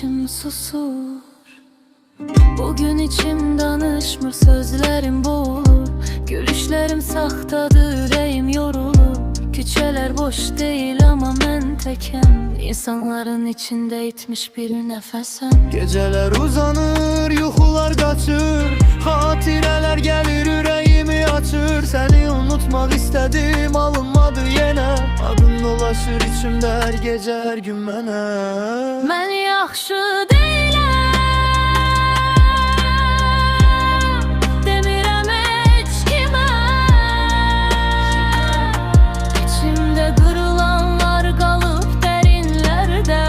içim susur. Bugün içim danışmır, sözlerim boğulur. Gülüşlerim saxtadır, ürəyim yorulur. Küçələr boş değil ama mən təkəm. İnsanların içində itmiş bir nəfəsəm. Geceler uzanır, yuxular qaçır. Xatirələr gəlir, ürəyimi açır. Səni unutmaq istədim, alınmadı yenə. Adın dolaşır içimdə hər gecə, hər gün mənə. Mən yaxşı deyiləm, demirəm heç kimə. İçimdə qırılanlar qalıb dərinlərdə.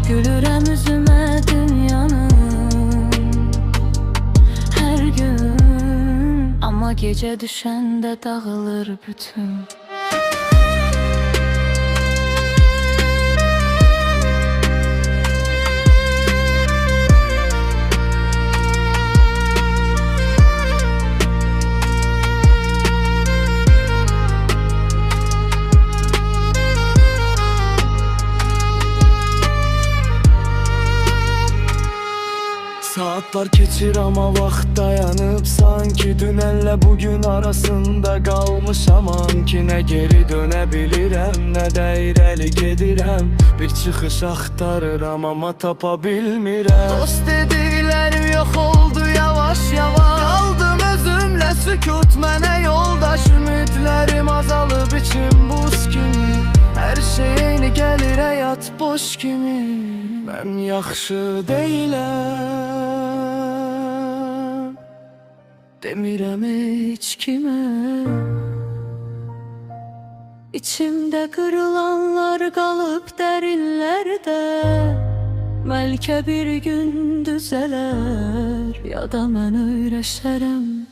Gülürəm üzümə dünyanın hər gün. Amma gecə düşəndə dağılır bütün. Saatlar keçir ama vaxt dayanıb. Sanki dünənlə bugün arasında qalmışam. Ki nə geri dönə bilirəm, nə də irəli gedirəm. Bir çıxış axtarıram amma tapa bilmirəm. Dost dediklərim yox oldu yavaş yavaş. Qaldım özümlə sükut mənə yoldaş. Ümidlərim azalıb içim buz kimi. Hər şey eyni gəlir, həyat boş kimi. Mən yaxşı deyiləm, demirəm heç kimə. İçimdə qırılanlar qalıb dərinlərdə. Bəlkə bir gün düzələr, ya da mən öyrəşərəm.